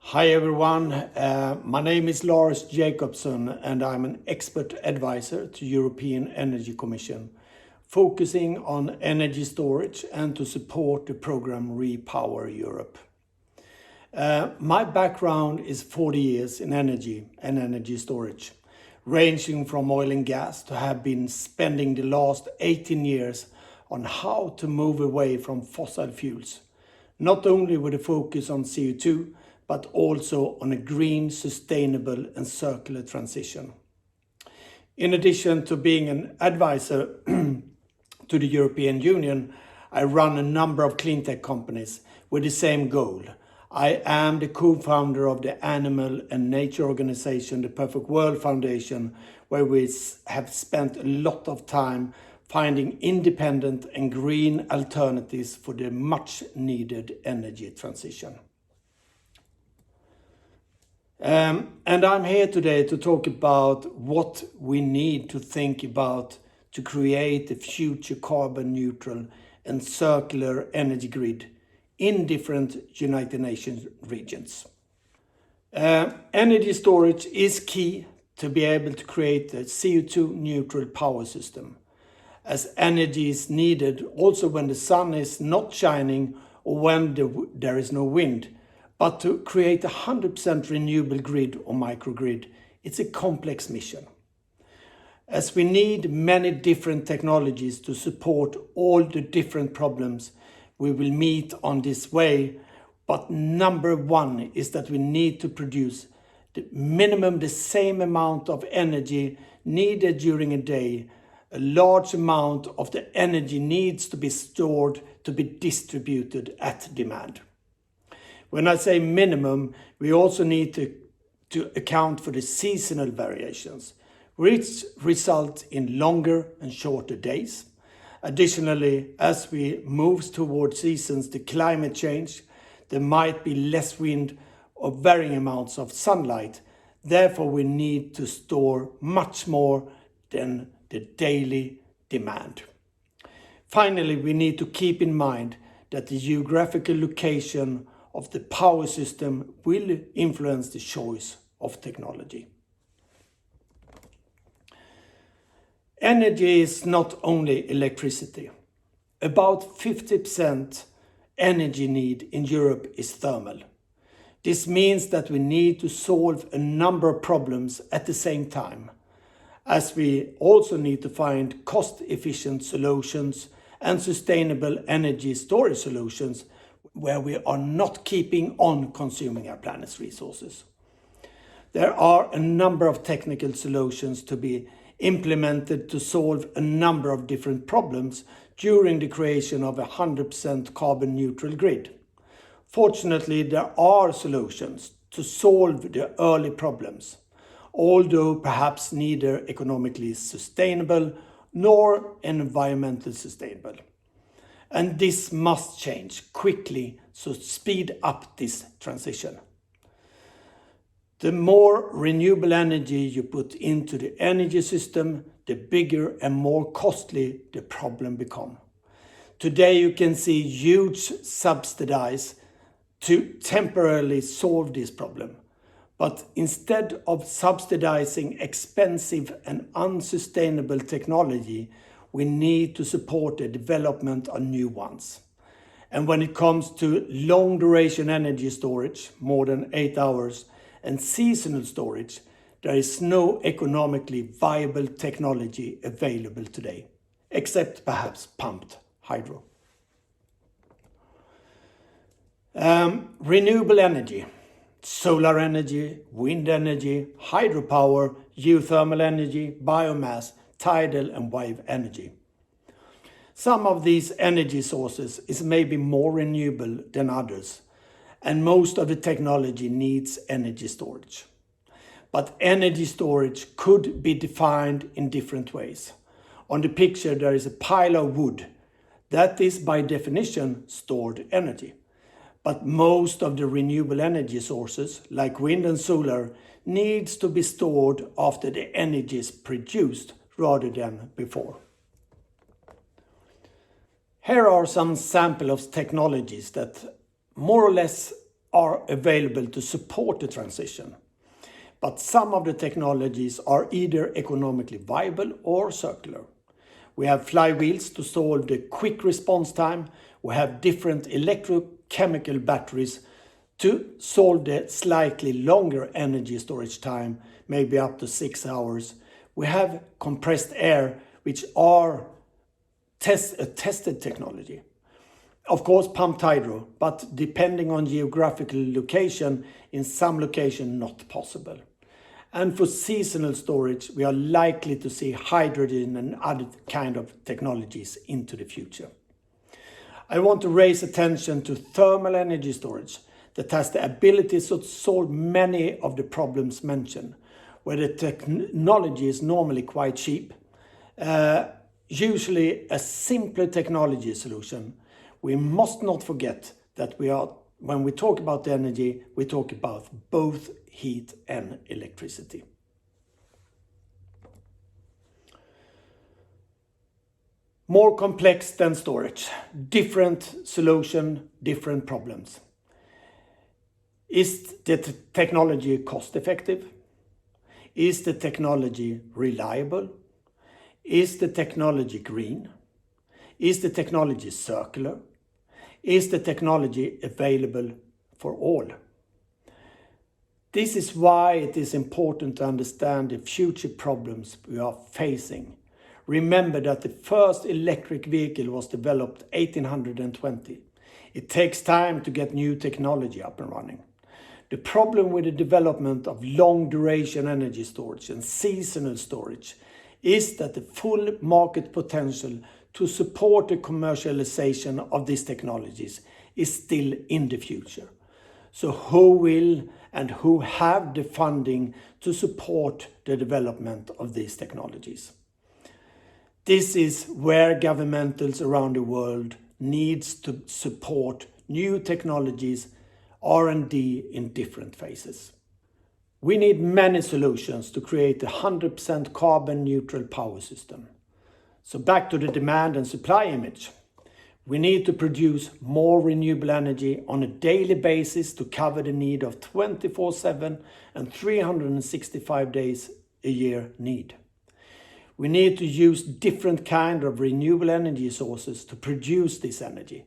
Hi everyone, my name is Lars Jacobsson and I'm an expert advisor to European Energy Commission, focusing on energy storage and to support the program Repower Europe. My background is 40 years in energy and energy storage, ranging from oil and gas to have been spending the last 18 years on how to move away from fossil fuels, not only with a focus on CO2, but also on a green, sustainable and circular transition. In addition to being an advisor to the European Union, I run a number of clean tech companies with the same goal. I am the co-founder of the animal and nature organization, the Perfect World Foundation, where we have spent a lot of time finding independent and green alternatives for the much needed energy transition. And I'm here today to talk about what we need to think about to create a future carbon neutral and circular energy grid in different United Nations regions. Energy storage is key to be able to create a CO2 neutral power system, as energy is needed also when the sun is not shining or when there is no wind. But to create a 100% renewable grid or microgrid, it's a complex mission, as we need many different technologies to support all the different problems we will meet on this way. But number one is that we need to produce the same amount of energy needed during a day. A large amount of the energy needs to be stored to be distributed at demand. When I say minimum, we also need to account for the seasonal variations, which result in longer and shorter days. Additionally, as we move towards seasons, the climate change, there might be less wind or varying amounts of sunlight. Therefore, we need to store much more than the daily demand. Finally, we need to keep in mind that the geographical location of the power system will influence the choice of technology. Energy is not only electricity. About 50% energy need in Europe is thermal. This means that we need to solve a number of problems at the same time, as we also need to find cost-efficient solutions and sustainable energy storage solutions where we are not keeping on consuming our planet's resources. There are a number of technical solutions to be implemented to solve a number of different problems during the creation of a 100% carbon neutral grid. Fortunately, there are solutions to solve the early problems, although perhaps neither economically sustainable nor environmentally sustainable. And this must change quickly to speed up this transition. The more renewable energy you put into the energy system, the bigger and more costly the problem becomes. Today you can see huge subsidies to temporarily solve this problem. But instead of subsidizing expensive and unsustainable technology, we need to support the development of new ones. And when it comes to long duration energy storage, more than 8 hours, and seasonal storage, there is no economically viable technology available today, except perhaps pumped hydro. Renewable energy, solar energy, wind energy, hydropower, geothermal energy, biomass, tidal and wave energy. Some of these energy sources is maybe more renewable than others, and most of the technology needs energy storage. But energy storage could be defined in different ways. On the picture there is a pile of wood. That is by definition stored energy. But most of the renewable energy sources, like wind and solar, needs to be stored after the energy is produced rather than before. Here are some samples of technologies that more or less are available to support the transition. But some of the technologies are either economically viable or circular. We have flywheels to solve the quick response time. We have different electrochemical batteries to solve the slightly longer energy storage time, maybe up to 6 hours. We have compressed air, which are a tested technology. Of course, pumped hydro, but depending on geographical location, in some location not possible. And for seasonal storage, we are likely to see hydrogen and other kind of technologies into the future. I want to raise attention to thermal energy storage that has the ability to solve many of the problems mentioned, where the technology is normally quite cheap. Usually a simpler technology solution. We must not forget that when we talk about energy, we talk about both heat and electricity. More complex than storage. Different solution, different problems. Is the technology cost effective? Is the technology reliable? Is the technology green? Is the technology circular? Is the technology available for all? This is why it is important to understand the future problems we are facing. Remember that the first electric vehicle was developed 1820. It takes time to get new technology up and running. The problem with the development of long duration energy storage and seasonal storage is that the full market potential to support the commercialization of these technologies is still in the future. So who will and who have the funding to support the development of these technologies? This is where governmentals around the world needs to support new technologies, R&D in different phases. We need many solutions to create a 100% carbon neutral power system. So back to the demand and supply image. We need to produce more renewable energy on a daily basis to cover the need of 24/7 and 365 days a year need. We need to use different kinds of renewable energy sources to produce this energy,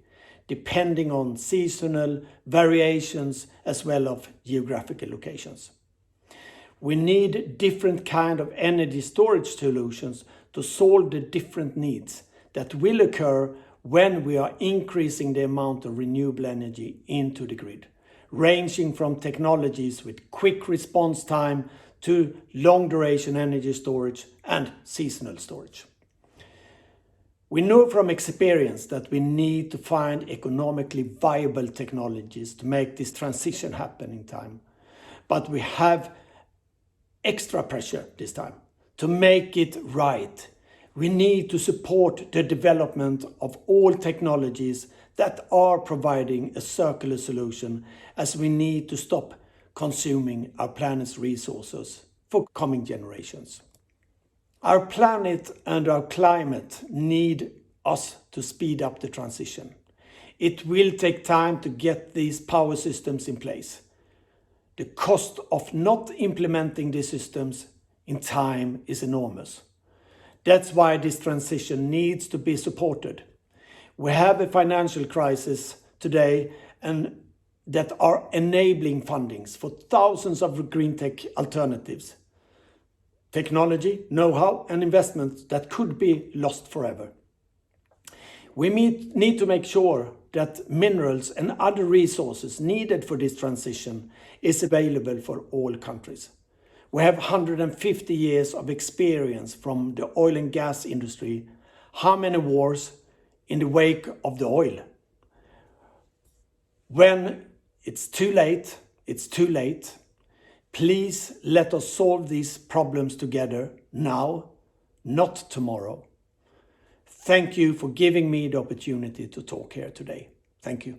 depending on seasonal variations as well as geographical locations. We need different kind of energy storage solutions to solve the different needs that will occur when we are increasing the amount of renewable energy into the grid, ranging from technologies with quick response time to long duration energy storage and seasonal storage. We know from experience that we need to find economically viable technologies to make this transition happen in time. But we have extra pressure this time to make it right. We need to support the development of all technologies that are providing a circular solution, as we need to stop consuming our planet's resources for coming generations. Our planet and our climate need us to speed up the transition. It will take time to get these power systems in place. The cost of not implementing these systems in time is enormous. That's why this transition needs to be supported. We have a financial crisis today and that are enabling fundings for thousands of green tech alternatives. Technology, know-how and investments that could be lost forever. We need to make sure that minerals and other resources needed for this transition is available for all countries. We have 150 years of experience from the oil and gas industry. How many wars in the wake of the oil? When it's too late, it's too late. Please let us solve these problems together now, not tomorrow. Thank you for giving me the opportunity to talk here today. Thank you.